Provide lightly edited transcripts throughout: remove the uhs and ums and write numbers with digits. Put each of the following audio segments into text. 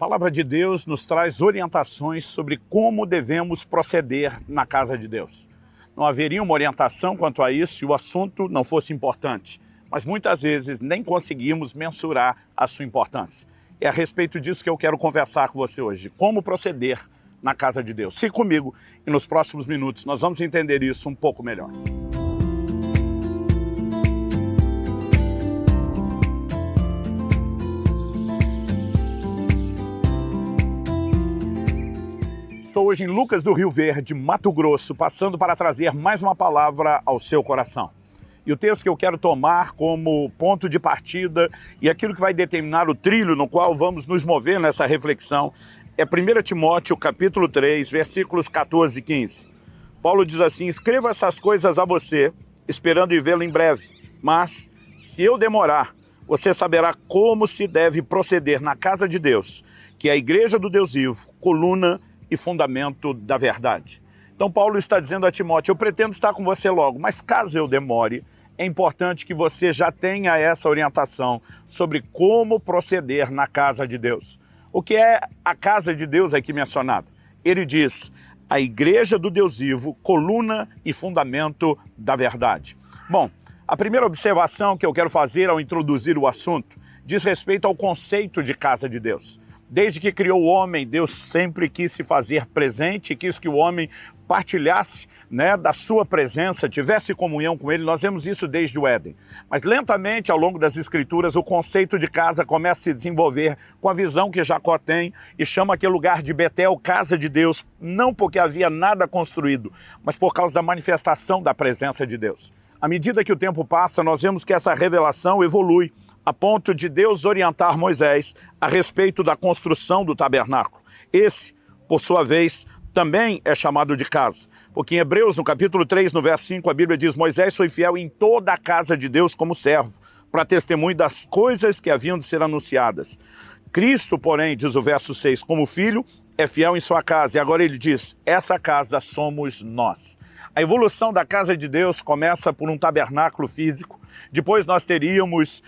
palavra de Deus nos traz orientações sobre como devemos proceder na casa de Deus. Não haveria uma orientação quanto a isso se o assunto não fosse importante, mas muitas vezes nem conseguimos mensurar a sua importância. É a respeito disso que eu quero conversar com você hoje, como proceder na casa de Deus. Fique comigo e nos próximos minutos nós vamos entender isso um pouco melhor. Estou hoje em Lucas do Rio Verde, Mato Grosso, passando para trazer mais uma palavra ao seu coração. E o texto que eu quero tomar como ponto de partida e aquilo que vai determinar o trilho no qual vamos nos mover nessa reflexão é 1 Timóteo capítulo 3, versículos 14 e 15. Paulo diz assim: escrevo essas coisas a você, esperando em vê-lo em breve. Mas, se eu demorar, você saberá como se deve proceder na casa de Deus, que é a igreja do Deus vivo, coluna e fundamento da verdade. Então Paulo está dizendo a Timóteo: eu pretendo estar com você logo, mas caso eu demore, é importante que você já tenha essa orientação sobre como proceder na casa de Deus. O que é a casa de Deus aqui mencionada? Ele diz: a igreja do Deus vivo, coluna e fundamento da verdade. Bom, a primeira observação que eu quero fazer ao introduzir o assunto diz respeito ao conceito de casa de Deus. Desde que criou o homem, Deus sempre quis se fazer presente, quis que o homem partilhasse, da sua presença, tivesse comunhão com ele. Nós vemos isso desde o Éden. Mas lentamente, ao longo das Escrituras, o conceito de casa começa a se desenvolver com a visão que Jacó tem e chama aquele lugar de Betel, casa de Deus, não porque havia nada construído, mas por causa da manifestação da presença de Deus. À medida que o tempo passa, nós vemos que essa revelação evolui, a ponto de Deus orientar Moisés a respeito da construção do tabernáculo. Esse, por sua vez, também é chamado de casa, porque em Hebreus, no capítulo 3, no verso 5, a Bíblia diz: Moisés foi fiel em toda a casa de Deus como servo, para testemunho das coisas que haviam de ser anunciadas. Cristo, porém, diz o verso 6, como filho, é fiel em sua casa. E agora ele diz: essa casa somos nós. A evolução da casa de Deus começa por um tabernáculo físico. Depois nós teríamos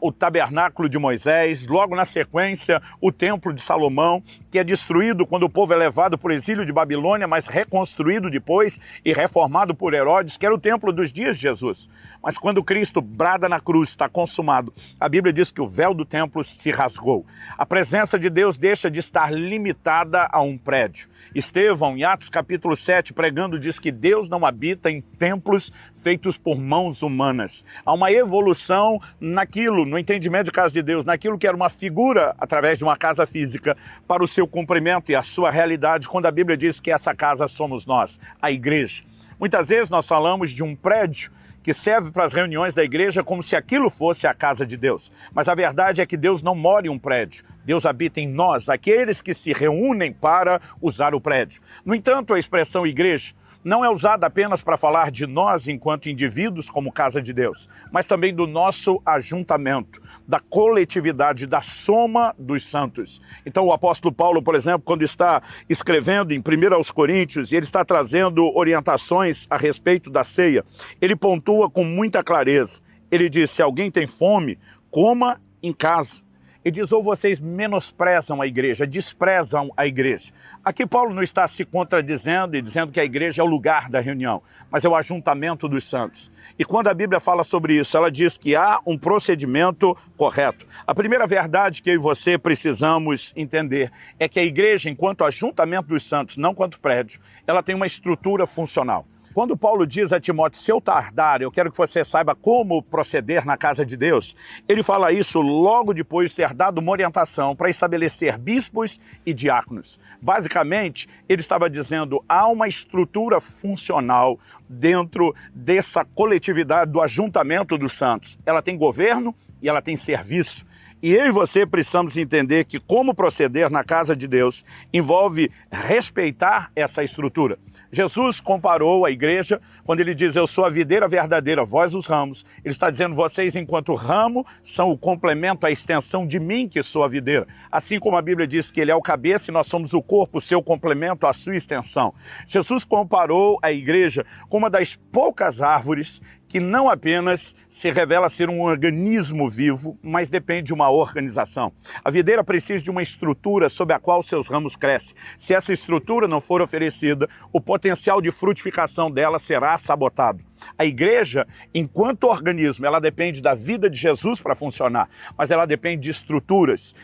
o tabernáculo de Moisés, logo na sequência o templo de Salomão, que é destruído quando o povo é levado para o exílio de Babilônia, mas reconstruído depois e reformado por Herodes, que era o templo dos dias de Jesus. Mas quando Cristo brada na cruz, está consumado, a Bíblia diz que o véu do templo se rasgou. A presença de Deus deixa de estar limitada a um prédio. Estevão, em Atos capítulo 7, pregando, diz que Deus não habita em templos feitos por mãos humanas. Há uma evolução naquilo, no entendimento de casa de Deus, naquilo que era uma figura através de uma casa física, para o seu cumprimento e a sua realidade, quando a Bíblia diz que essa casa somos nós, a igreja. Muitas vezes nós falamos de um prédio que serve para as reuniões da igreja como se aquilo fosse a casa de Deus. Mas a verdade é que Deus não mora em um prédio. Deus habita em nós, aqueles que se reúnem para usar o prédio. No entanto, a expressão igreja não é usada apenas para falar de nós enquanto indivíduos como casa de Deus, mas também do nosso ajuntamento, da coletividade, da soma dos santos. Então o apóstolo Paulo, por exemplo, quando está escrevendo em 1 aos Coríntios, e ele está trazendo orientações a respeito da ceia, ele pontua com muita clareza. Ele diz: se alguém tem fome, coma em casa. E diz: ou vocês menosprezam a igreja, desprezam a igreja. Aqui Paulo não está se contradizendo e dizendo que a igreja é o lugar da reunião, mas é o ajuntamento dos santos. E quando a Bíblia fala sobre isso, ela diz que há um procedimento correto. A primeira verdade que eu e você precisamos entender é que a igreja, enquanto ajuntamento dos santos, não quanto prédio, ela tem uma estrutura funcional. Quando Paulo diz a Timóteo: se eu tardar, eu quero que você saiba como proceder na casa de Deus, ele fala isso logo depois de ter dado uma orientação para estabelecer bispos e diáconos. Basicamente, ele estava dizendo: há uma estrutura funcional dentro dessa coletividade do ajuntamento dos santos. Ela tem governo e ela tem serviço. E eu e você precisamos entender que como proceder na casa de Deus envolve respeitar essa estrutura. Jesus comparou a igreja quando ele diz: eu sou a videira verdadeira, vós os ramos. Ele está dizendo: vocês, enquanto ramo, são o complemento, a extensão de mim, que sou a videira. Assim como a Bíblia diz que ele é o cabeça e nós somos o corpo, o seu complemento, a sua extensão. Jesus comparou a igreja com uma das poucas árvores que não apenas se revela ser um organismo vivo, mas depende de uma organização. A videira precisa de uma estrutura sob a qual seus ramos crescem. Se essa estrutura não for oferecida, o potencial de frutificação dela será sabotado. A igreja, enquanto organismo, ela depende da vida de Jesus para funcionar, mas ela depende de estruturas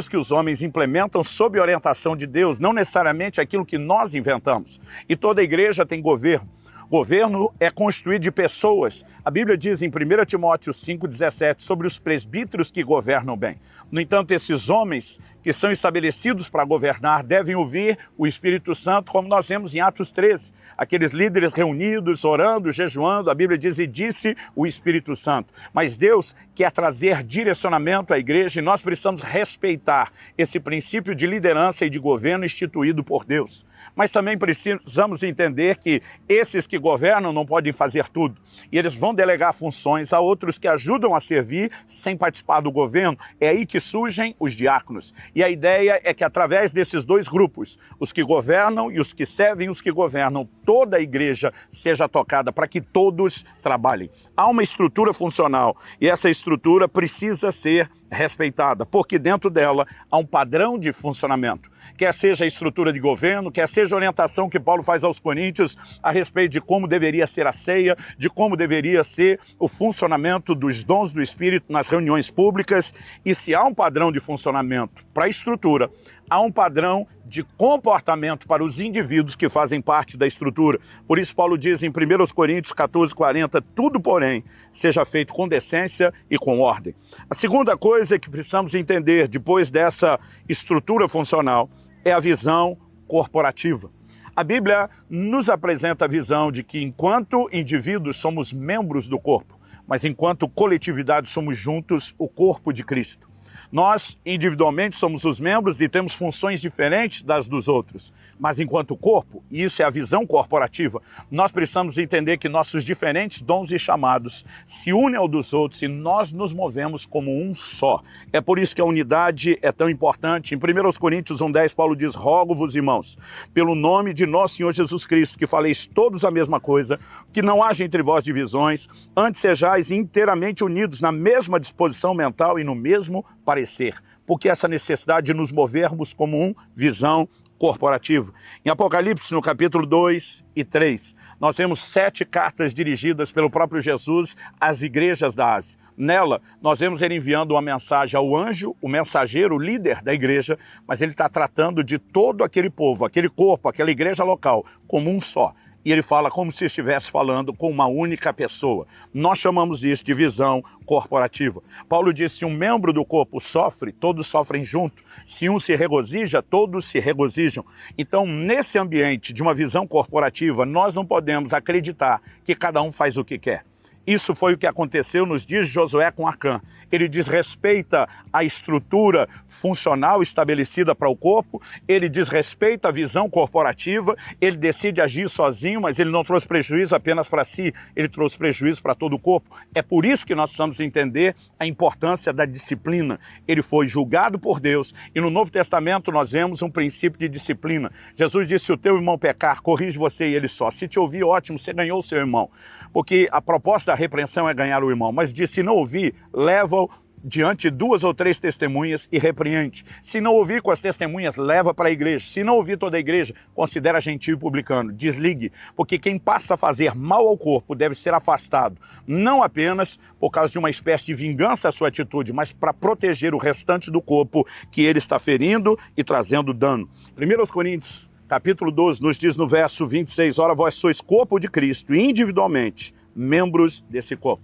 que os homens implementam sob orientação de Deus, não necessariamente aquilo que nós inventamos. E toda igreja tem governo. Governo é constituído de pessoas. A Bíblia diz em 1 Timóteo 5,17 sobre os presbíteros que governam bem. No entanto, esses homens que são estabelecidos para governar devem ouvir o Espírito Santo, como nós vemos em Atos 13. Aqueles líderes reunidos, orando, jejuando, a Bíblia diz, e disse o Espírito Santo. Mas Deus quer trazer direcionamento à igreja e nós precisamos respeitar esse princípio de liderança e de governo instituído por Deus. Mas também precisamos entender que esses que governam não podem fazer tudo. E eles vão delegar funções a outros que ajudam a servir sem participar do governo. É aí que surgem os diáconos. E a ideia é que através desses dois grupos, os que governam e os que servem os que governam, toda a igreja seja tocada para que todos trabalhem. Há uma estrutura funcional e essa estrutura precisa ser respeitada, porque dentro dela há um padrão de funcionamento. Quer seja a estrutura de governo, quer seja a orientação que Paulo faz aos coríntios a respeito de como deveria ser a ceia, de como deveria ser o funcionamento dos dons do Espírito nas reuniões públicas. E se há um padrão de funcionamento para a estrutura, há um padrão de comportamento para os indivíduos que fazem parte da estrutura. Por isso Paulo diz em 1 Coríntios 14:40, tudo, porém, seja feito com decência e com ordem. A segunda coisa que precisamos entender depois dessa estrutura funcional é a visão corporativa. A Bíblia nos apresenta a visão de que enquanto indivíduos somos membros do corpo, mas enquanto coletividade somos juntos o corpo de Cristo. Nós, individualmente, somos os membros e temos funções diferentes das dos outros. Mas enquanto corpo, e isso é a visão corporativa, nós precisamos entender que nossos diferentes dons e chamados se unem ao dos outros e nós nos movemos como um só. É por isso que a unidade é tão importante. Em 1 Coríntios 1:10, Paulo diz, rogo-vos, irmãos, pelo nome de nosso Senhor Jesus Cristo, que faleis todos a mesma coisa, que não haja entre vós divisões, antes sejais inteiramente unidos na mesma disposição mental e no mesmo parecer, porque essa necessidade de nos movermos como um, visão corporativa. Em Apocalipse, no capítulo 2 e 3, nós temos 7 cartas dirigidas pelo próprio Jesus às igrejas da Ásia. Nela, nós vemos ele enviando uma mensagem ao anjo, o mensageiro, o líder da igreja, mas ele está tratando de todo aquele povo, aquele corpo, aquela igreja local, como um só. E ele fala como se estivesse falando com uma única pessoa. Nós chamamos isso de visão corporativa. Paulo disse, se um membro do corpo sofre, todos sofrem junto. Se um se regozija, todos se regozijam. Então, nesse ambiente de uma visão corporativa, nós não podemos acreditar que cada um faz o que quer. Isso foi o que aconteceu nos dias de Josué com Acã. Ele desrespeita a estrutura funcional estabelecida para o corpo, ele desrespeita a visão corporativa, ele decide agir sozinho, mas ele não trouxe prejuízo apenas para si, ele trouxe prejuízo para todo o corpo. É por isso que nós precisamos entender a importância da disciplina. Ele foi julgado por Deus e no Novo Testamento nós vemos um princípio de disciplina. Jesus disse, se o teu irmão pecar, corrige você e ele só. Se te ouvir, ótimo, você ganhou o seu irmão. Porque a proposta da repreensão é ganhar o irmão, mas disse, se não ouvir, leva-o diante de 2 ou 3 testemunhas e repreende. Se não ouvir com as testemunhas, leva para a igreja. Se não ouvir toda a igreja, considera gentil e publicano. Desligue, porque quem passa a fazer mal ao corpo deve ser afastado, não apenas por causa de uma espécie de vingança à sua atitude, mas para proteger o restante do corpo que ele está ferindo e trazendo dano. 1 Coríntios capítulo 12 nos diz no verso 26, ora vós sois corpo de Cristo e individualmente membros desse corpo.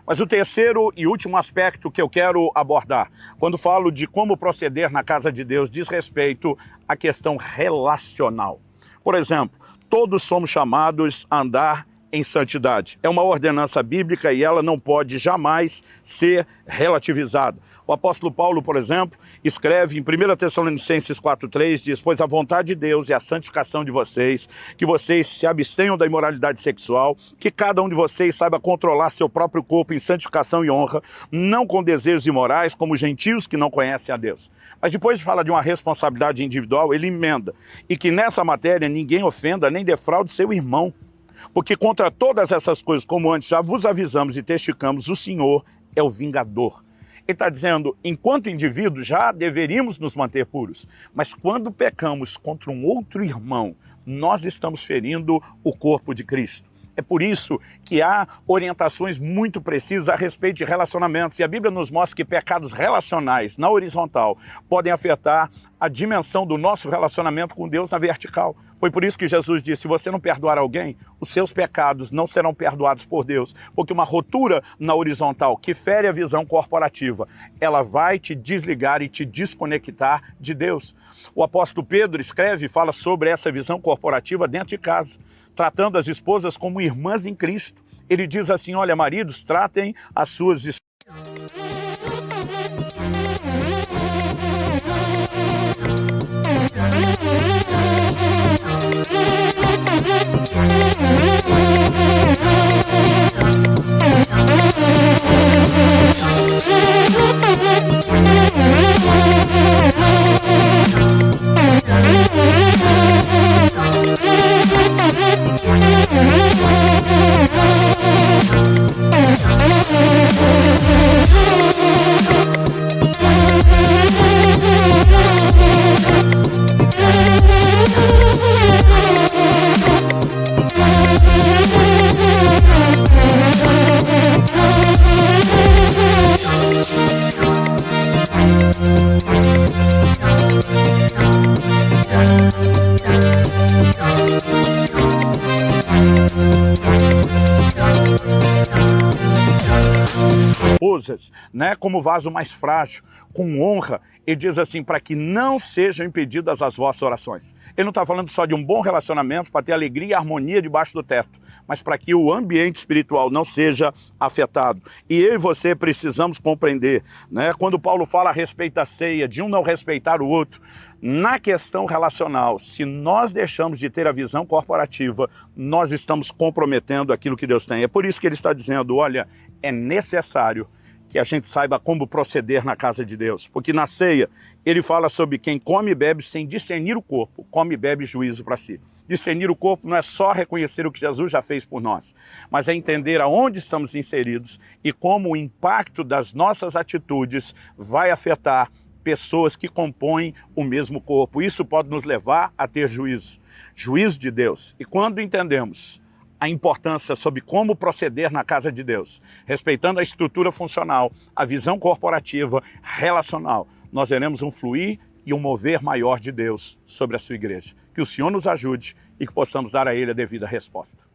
Mas o terceiro e último aspecto que eu quero abordar, quando falo de como proceder na casa de Deus, diz respeito à questão relacional. Por exemplo, todos somos chamados a andar em santidade. É uma ordenança bíblica e ela não pode jamais ser relativizada. O apóstolo Paulo, por exemplo, escreve em 1 Tessalonicenses 4:3, diz, pois a vontade de Deus é a santificação de vocês, que vocês se abstenham da imoralidade sexual, que cada um de vocês saiba controlar seu próprio corpo em santificação e honra, não com desejos imorais, como gentios que não conhecem a Deus. Mas depois de falar de uma responsabilidade individual, ele emenda, e que nessa matéria ninguém ofenda nem defraude seu irmão. Porque contra todas essas coisas, como antes já vos avisamos e testificamos, o Senhor é o vingador. Ele está dizendo, enquanto indivíduos já deveríamos nos manter puros, mas quando pecamos contra um outro irmão, nós estamos ferindo o corpo de Cristo. É por isso que há orientações muito precisas a respeito de relacionamentos. E a Bíblia nos mostra que pecados relacionais na horizontal podem afetar a dimensão do nosso relacionamento com Deus na vertical. Foi por isso que Jesus disse, se você não perdoar alguém, os seus pecados não serão perdoados por Deus. Porque uma rotura na horizontal que fere a visão corporativa, ela vai te desligar e te desconectar de Deus. O apóstolo Pedro escreve e fala sobre essa visão corporativa dentro de casa, tratando as esposas como irmãs em Cristo. Ele diz assim, olha, maridos, tratem as suas esposas. Né, como vaso mais frágil, com honra, ele diz assim, para que não sejam impedidas as vossas orações. Ele não está falando só de um bom relacionamento para ter alegria e harmonia debaixo do teto, mas para que o ambiente espiritual não seja afetado. E eu e você precisamos compreender, né, quando Paulo fala a respeito da ceia, de um não respeitar o outro, na questão relacional, se nós deixamos de ter a visão corporativa, nós estamos comprometendo aquilo que Deus tem. É por isso que ele está dizendo, olha, é necessário que a gente saiba como proceder na casa de Deus. Porque na ceia, ele fala sobre quem come e bebe sem discernir o corpo, come e bebe juízo para si. Discernir o corpo não é só reconhecer o que Jesus já fez por nós, mas é entender aonde estamos inseridos e como o impacto das nossas atitudes vai afetar pessoas que compõem o mesmo corpo. Isso pode nos levar a ter juízo, juízo de Deus. E quando entendemos a importância sobre como proceder na casa de Deus, respeitando a estrutura funcional, a visão corporativa, relacional, nós veremos um fluir e um mover maior de Deus sobre a sua igreja. Que o Senhor nos ajude e que possamos dar a Ele a devida resposta.